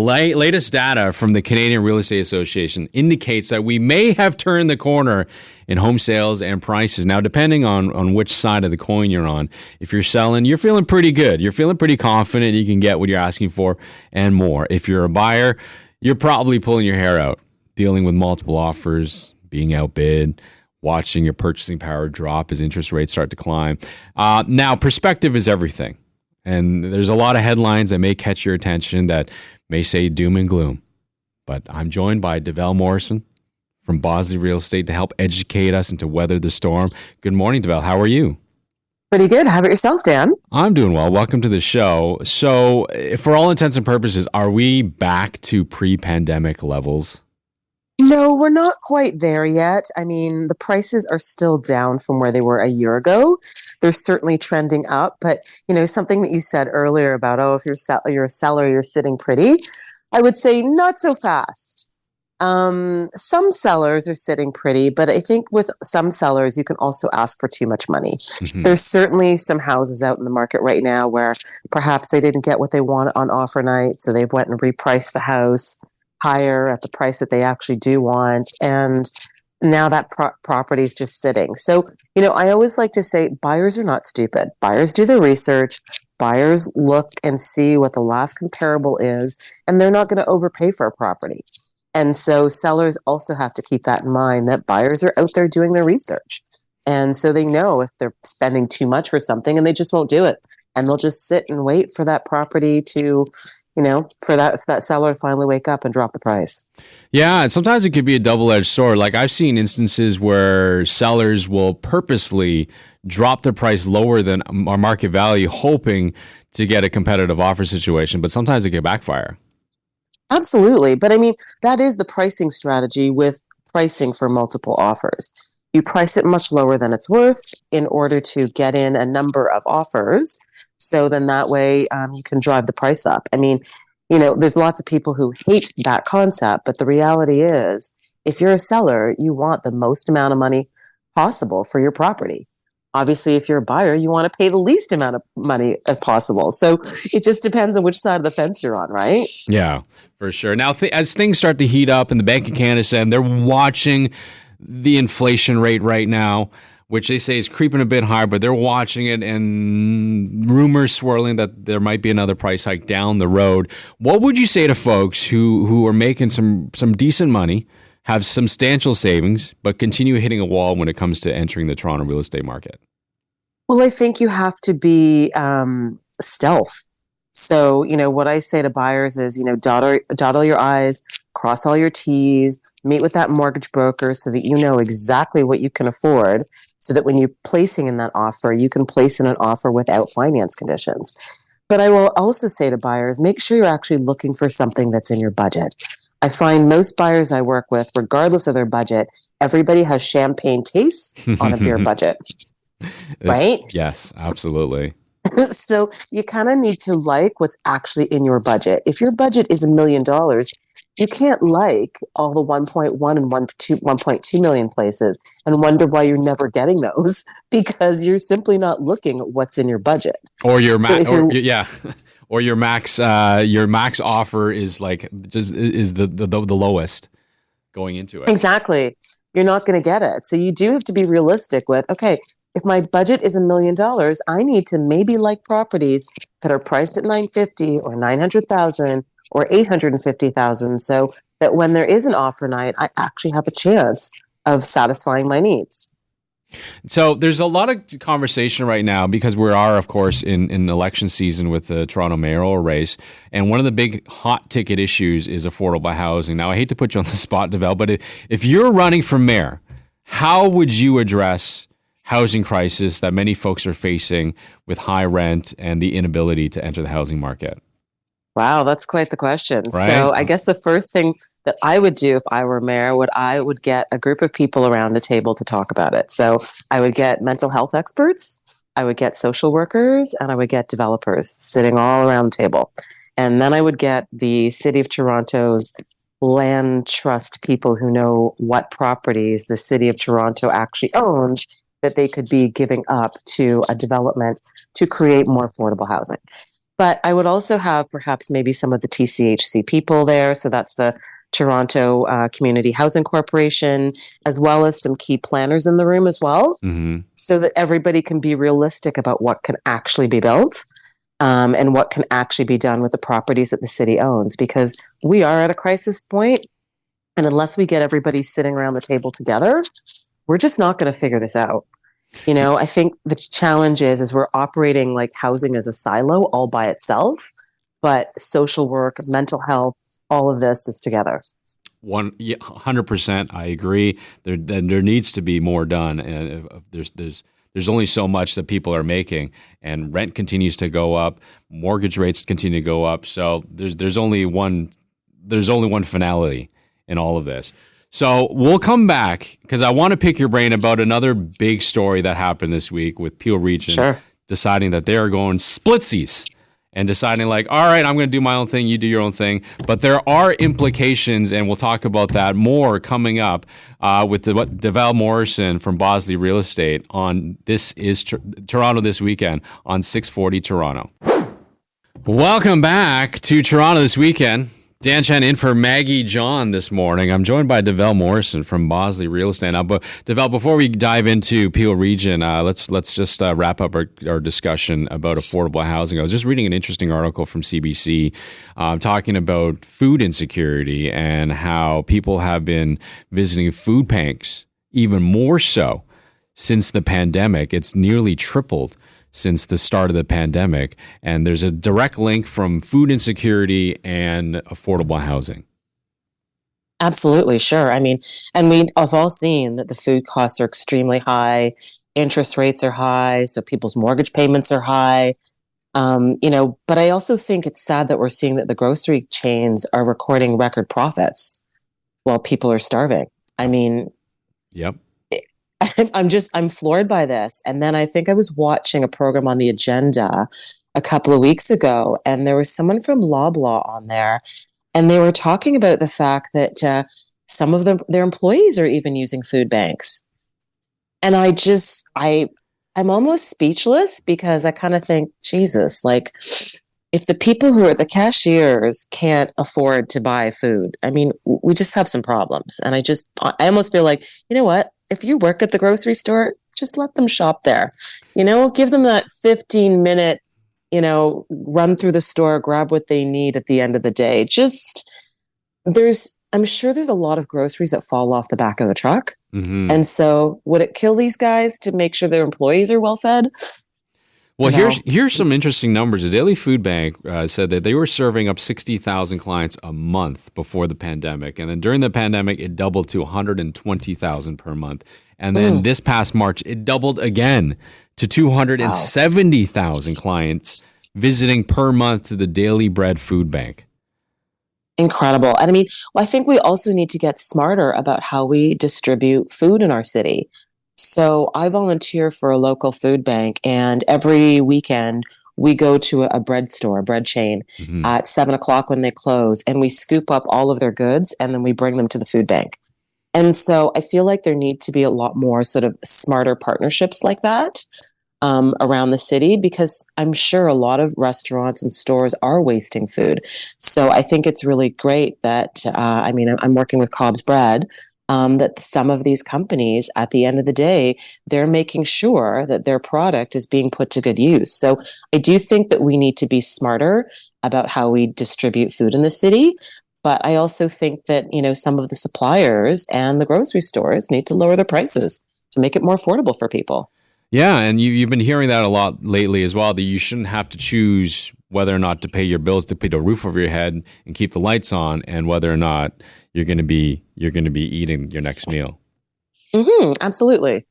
latest data from the Canadian Real Estate Association indicates that we may have turned the corner in home sales and prices. Now, depending on which side of the coin you're on, if you're selling, you're feeling pretty good. You're feeling pretty confident you can get what you're asking for and more. If you're a buyer, you're probably pulling your hair out, dealing with multiple offers, being outbid, watching your purchasing power drop as interest rates start to climb. Now, perspective is everything. And there's a lot of headlines that may catch your attention that may say doom and gloom. But I'm joined by Davelle Morrison from Bosley Real Estate to help educate us and to weather the storm. Good morning, Davelle. How are you? Pretty good. How about yourself, Dan? I'm doing well. Welcome to the show. So, for all intents and purposes, are we back to pre-pandemic levels? No, we're not quite there yet. I mean, the prices are still down from where they were a year ago. They're certainly trending up, but something that you said earlier about, if you're a seller, you're sitting pretty. I would say not so fast. Some sellers are sitting pretty, but I think with some sellers, you can also ask for too much money. Mm-hmm. There's certainly some houses out in the market right now where perhaps they didn't get what they want on offer night, so they've went and repriced the house higher at the price that they actually do want, and now that property is just sitting. So, I always like to say buyers are not stupid. Buyers do their research. Buyers look and see what the last comparable is, and they're not going to overpay for a property. And so sellers also have to keep that in mind, that buyers are out there doing their research. And so they know if they're spending too much for something, and they just won't do it. And they'll just sit and wait for that property to, for that seller to finally wake up and drop the price. Yeah, and sometimes it could be a double-edged sword. Like I've seen instances where sellers will purposely drop the price lower than our market value, hoping to get a competitive offer situation, but sometimes it can backfire. Absolutely. But I mean, that is the pricing strategy with pricing for multiple offers. You price it much lower than it's worth in order to get in a number of offers. So then that way you can drive the price up. I mean, there's lots of people who hate that concept, but the reality is if you're a seller, you want the most amount of money possible for your property. Obviously, if you're a buyer, you want to pay the least amount of money as possible. So it just depends on which side of the fence you're on, right? Yeah, for sure. Now, as things start to heat up in the Bank of Canada, and they're watching the inflation rate right now, which they say is creeping a bit higher, but they're watching it and rumors swirling that there might be another price hike down the road. What would you say to folks who are making some decent money, have substantial savings, but continue hitting a wall when it comes to entering the Toronto real estate market? Well, I think you have to be stealth. So, what I say to buyers is, dot all your I's, cross all your T's, meet with that mortgage broker so that you know exactly what you can afford, so that when you're placing in that offer, you can place in an offer without finance conditions. But I will also say to buyers, make sure you're actually looking for something that's in your budget. I find most buyers I work with, regardless of their budget, everybody has champagne tastes on a beer budget, right? Yes, absolutely. So you kind of need to like what's actually in your budget. If your budget is $1 million, you can't like all the 1.1 and 1.2 million places and wonder why you're never getting those, because you're simply not looking at what's in your budget. Or your or your max offer is the lowest going into it. Exactly. You're not going to get it. So you do have to be realistic with, okay, if my budget is $1 million, I need to maybe like properties that are priced at $950 or $900,000 or $850,000, so that when there is an offer night, I actually have a chance of satisfying my needs. So there's a lot of conversation right now because we are, of course, in election season with the Toronto mayoral race. And one of the big hot ticket issues is affordable housing. Now, I hate to put you on the spot, Davelle, but if you're running for mayor, how would you address housing crisis that many folks are facing with high rent and the inability to enter the housing market? Wow, that's quite the question. Right? So I guess the first thing that I would do if I were mayor I would get a group of people around a table to talk about it. So I would get mental health experts, I would get social workers, and I would get developers sitting all around the table. And then I would get the City of Toronto's land trust people who know what properties the City of Toronto actually owns that they could be giving up to a development to create more affordable housing. But I would also have perhaps maybe some of the TCHC people there. So that's the Toronto Community Housing Corporation, as well as some key planners in the room as well, Hmm. so that everybody can be realistic about what can actually be built, and what can actually be done with the properties that the city owns. Because we are at a crisis point, and unless we get everybody sitting around the table together, we're just not going to figure this out. I think the challenge is we're operating like housing as a silo all by itself, but social work, mental health, all of this is together. 100%. I agree. There needs to be more done, and there's only so much that people are making, and rent continues to go up, mortgage rates continue to go up. So there's only one finality in all of this. So we'll come back because I want to pick your brain about another big story that happened this week with Peel Region Sure. deciding that they are going splitsies and deciding like, all right, I'm going to do my own thing, you do your own thing. But there are implications, and we'll talk about that more coming up with Davelle Morrison from Bosley Real Estate on This is Toronto This Weekend on 640 Toronto. Welcome back to Toronto This Weekend. Dan Chen in for Maggie John this morning. I'm joined by Davelle Morrison from Bosley Real Estate. Now, but Davelle, before we dive into Peel Region, let's just wrap up our discussion about affordable housing. I was just reading an interesting article from CBC talking about food insecurity and how people have been visiting food banks even more so since the pandemic. It's nearly tripled since the start of the pandemic. And there's a direct link from food insecurity and affordable housing. Absolutely, sure. I mean, and we have all seen that the food costs are extremely high, interest rates are high, so people's mortgage payments are high. But I also think it's sad that we're seeing that the grocery chains are recording record profits while people are starving. I mean, Yep. I'm floored by this. And then I think I was watching a program on the agenda a couple of weeks ago, and there was someone from Loblaw on there, and they were talking about the fact that some of their employees are even using food banks. And I'm almost speechless because I kind of think, Jesus, like if the people who are the cashiers can't afford to buy food, I mean, we just have some problems. And I almost feel like, you know what? If you work at the grocery store, just let them shop there. Give them that 15-minute, run through the store, grab what they need at the end of the day. I'm sure there's a lot of groceries that fall off the back of the truck. Mm-hmm. And so would it kill these guys to make sure their employees are well fed? Well, here's some interesting numbers. The Daily Food Bank said that they were serving up 60,000 clients a month before the pandemic. And then during the pandemic, it doubled to 120,000 per month. And then this past March, it doubled again to 270,000 clients visiting per month to the Daily Bread Food Bank. Incredible. And I mean, I think we also need to get smarter about how we distribute food in our city. So I volunteer for a local food bank, and every weekend we go to a bread store, a bread chain, at 7:00 when they close, and we scoop up all of their goods and then we bring them to the food bank. And so I feel like there need to be a lot more sort of smarter partnerships like that around the city, because I'm sure a lot of restaurants and stores are wasting food. So I think it's really great that, I'm working with Cobb's Bread, that some of these companies, at the end of the day, they're making sure that their product is being put to good use. So I do think that we need to be smarter about how we distribute food in the city. But I also think that, some of the suppliers and the grocery stores need to lower their prices to make it more affordable for people. Yeah, and you've been hearing that a lot lately as well, that you shouldn't have to choose whether or not to pay your bills to put a roof over your head and keep the lights on, and whether or not you're going to be eating your next meal. Mm-hmm, absolutely.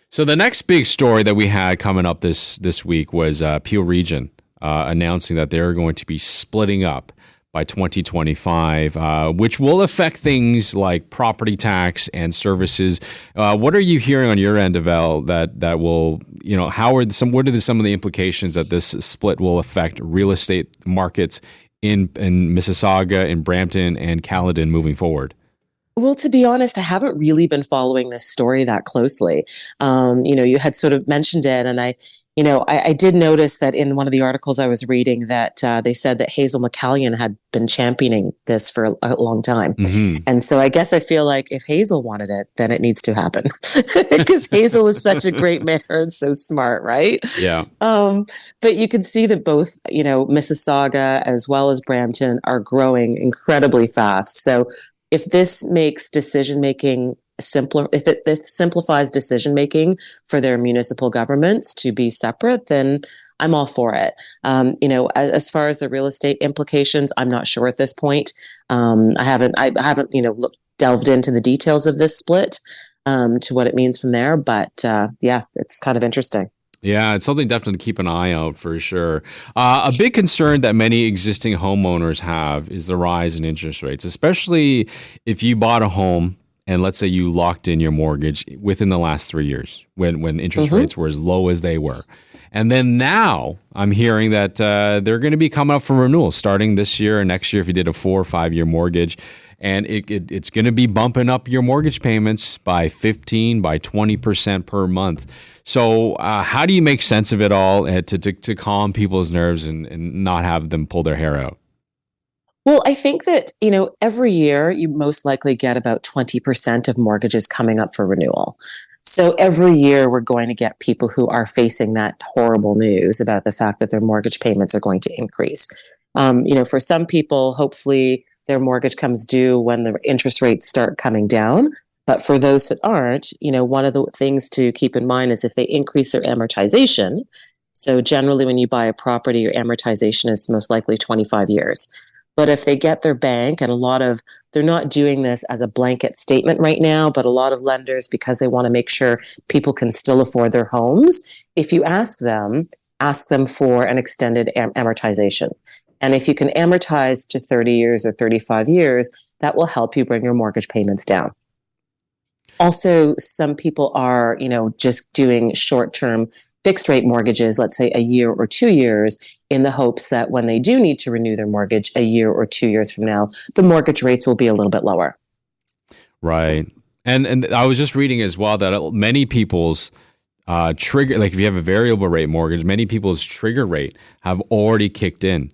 So the next big story that we had coming up this week was Peel Region announcing that they're going to be splitting up by 2025, which will affect things like property tax and services. What are you hearing on your end, Davelle, that will, what are some of the implications that this split will affect real estate markets in Mississauga, in Brampton, and Caledon moving forward? Well, to be honest, I haven't really been following this story that closely. You had sort of mentioned it, and I did notice that in one of the articles I was reading that they said that Hazel McCallion had been championing this for a long time. Hmm. And so I guess I feel like if Hazel wanted it, then it needs to happen because Hazel is such a great mayor and so smart, right? Yeah. Um, but you can see that both, Mississauga as well as Brampton are growing incredibly fast. So if this makes decision making simpler, if it simplifies decision making for their municipal governments to be separate, then I'm all for it. As far as the real estate implications, I'm not sure at this point. I haven't, delved into the details of this split to what it means from there. But yeah, it's kind of interesting. Yeah, it's something definitely to keep an eye out for sure. A big concern that many existing homeowners have is the rise in interest rates, especially if you bought a home and let's say you locked in your mortgage within the last 3 years when interest rates were as low as they were. And then now I'm hearing that they're going to be coming up for renewal starting this year or next year if you did a 4 or 5 year mortgage. And it's going to be bumping up your mortgage payments by 15, by 20% per month. So how do you make sense of it all to calm people's nerves and not have them pull their hair out? Well, I think that, every year you most likely get about 20% of mortgages coming up for renewal. So every year we're going to get people who are facing that horrible news about the fact that their mortgage payments are going to increase. For some people, hopefully their mortgage comes due when the interest rates start coming down. But for those that aren't, one of the things to keep in mind is if they increase their amortization. So generally, when you buy a property, your amortization is most likely 25 years. But if they get their bank, and they're not doing this as a blanket statement right now, but a lot of lenders, because they want to make sure people can still afford their homes, if you ask them for an extended amortization. And if you can amortize to 30 years or 35 years, that will help you bring your mortgage payments down. Also, some people are, just doing short-term fixed rate mortgages, let's say a year or 2 years, in the hopes that when they do need to renew their mortgage a year or 2 years from now, the mortgage rates will be a little bit lower. Right. And I was just reading as well that many people's trigger, like if you have a variable rate mortgage, many people's trigger rate have already kicked in.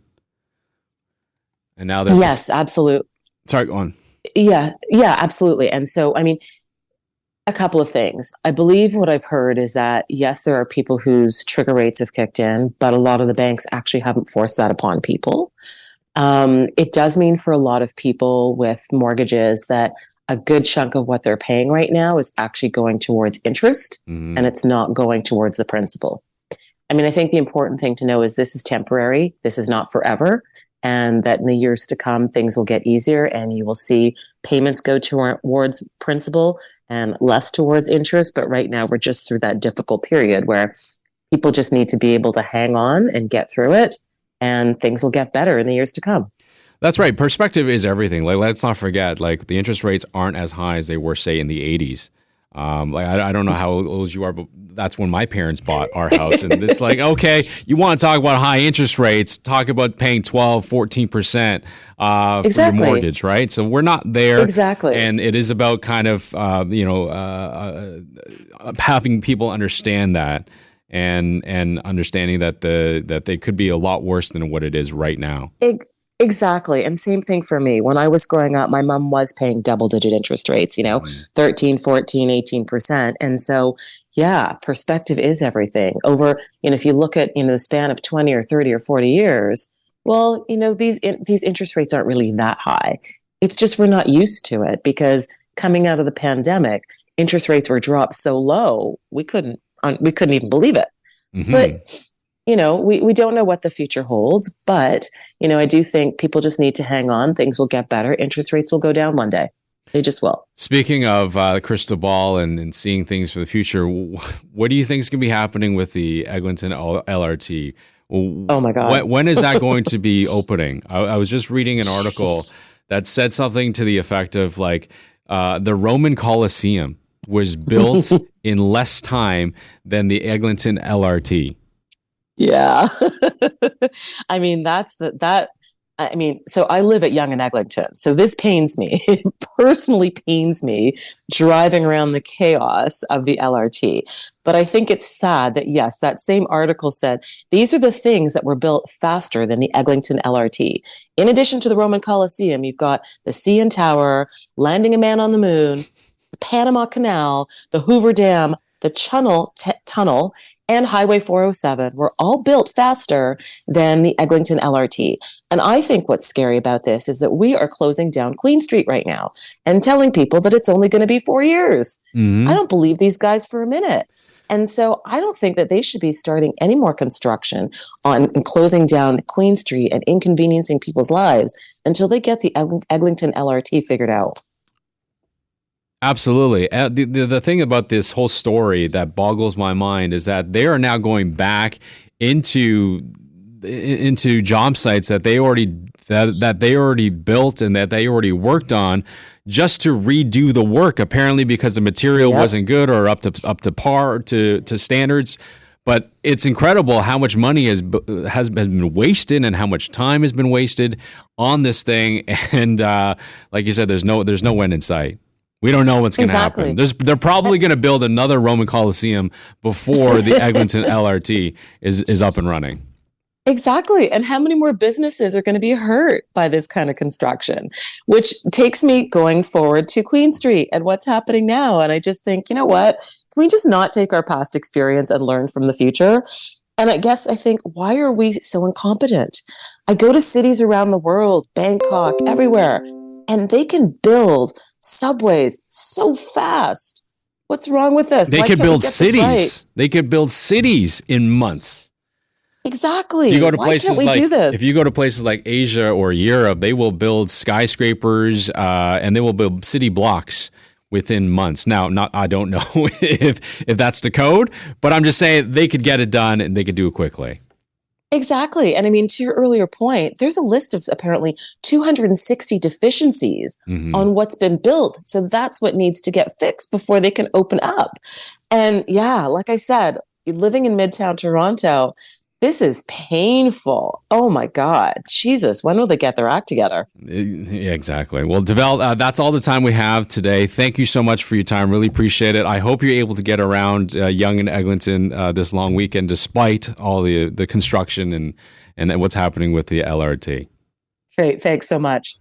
And now they're... Yes, absolutely. Sorry, go on. Yeah, absolutely. And so, a couple of things. I believe what I've heard is that, yes, there are people whose trigger rates have kicked in, but a lot of the banks actually haven't forced that upon people. It does mean for a lot of people with mortgages that a good chunk of what they're paying right now is actually going towards interest, and it's not going towards the principal. I think the important thing to know is this is temporary. This is not forever. And that in the years to come, things will get easier and you will see payments go towards principal and less towards interest. But right now, we're just through that difficult period where people just need to be able to hang on and get through it, and things will get better in the years to come. That's right. Perspective is everything. Like, let's not forget, like the interest rates aren't as high as they were, say, in the 80s. I don't know how old you are, but that's when my parents bought our house. And it's like, okay, you want to talk about high interest rates, talk about paying 12, 14% for your mortgage, right? So we're not there. Exactly. And it is about kind of, having people understand that and understanding that that they could be a lot worse than what it is right now. Exactly. And same thing for me. When I was growing up, my mom was paying double-digit interest rates, 13, 14, 18%. And so, yeah, perspective is everything. Over, if you look at, the span of 20 or 30 or 40 years, well, these interest rates aren't really that high. It's just we're not used to it because coming out of the pandemic, interest rates were dropped so low, we couldn't even believe it. Mm-hmm. But we don't know what the future holds, but, I do think people just need to hang on. Things will get better. Interest rates will go down one day. They just will. Speaking of the crystal ball and seeing things for the future, what do you think is going to be happening with the Eglinton LRT? Oh, my God. When is that going to be opening? I was just reading an article that said something to the effect of like the Roman Colosseum was built in less time than the Eglinton LRT. Yeah. That's I mean, so I live at Yonge and Eglinton. So this pains me. It personally pains me driving around the chaos of the LRT. But I think it's sad that, yes, that same article said these are the things that were built faster than the Eglinton LRT. In addition to the Roman Colosseum, you've got the CN Tower, landing a man on the moon, the Panama Canal, the Hoover Dam, the tunnel, and Highway 407 were all built faster than the Eglinton LRT. And I think what's scary about this is that we are closing down Queen Street right now and telling people that it's only going to be 4 years. Mm-hmm. I don't believe these guys for a minute. And so I don't think that they should be starting any more construction on and closing down Queen Street and inconveniencing people's lives until they get the Eglinton LRT figured out. Absolutely. The thing about this whole story that boggles my mind is that they are now going back into job sites that they already built and that they already worked on just to redo the work, apparently because the material wasn't good or up to par to standards. But it's incredible how much money has been wasted and how much time has been wasted on this thing. And like you said, there's no end in sight. We don't know what's going to happen. They're probably going to build another Roman Colosseum before the Eglinton LRT is up and running. Exactly. And how many more businesses are going to be hurt by this kind of construction? Which takes me going forward to Queen Street and what's happening now. And I just think, you know what? Can we just not take our past experience and learn from the future? And I think, why are we so incompetent? I go to cities around the world, Bangkok, everywhere, and they can build subways so fast. What's wrong with us? They could build cities. Right? They could build cities in months. Exactly. You go to places Why can't we do this? If you go to places like Asia or Europe, they will build skyscrapers and they will build city blocks within months. Now, I don't know if that's the code, but I'm just saying they could get it done and they could do it quickly. Exactly. And I mean, to your earlier point, there's a list of apparently 260 deficiencies on what's been built. So that's what needs to get fixed before they can open up. And yeah, like I said, living in Midtown Toronto, this is painful. Oh my God. Jesus, when will they get their act together? Yeah, exactly. Well, Davelle, that's all the time we have today. Thank you so much for your time. Really appreciate it. I hope you're able to get around Yonge and Eglinton this long weekend, despite all the construction and what's happening with the LRT. Great. Thanks so much.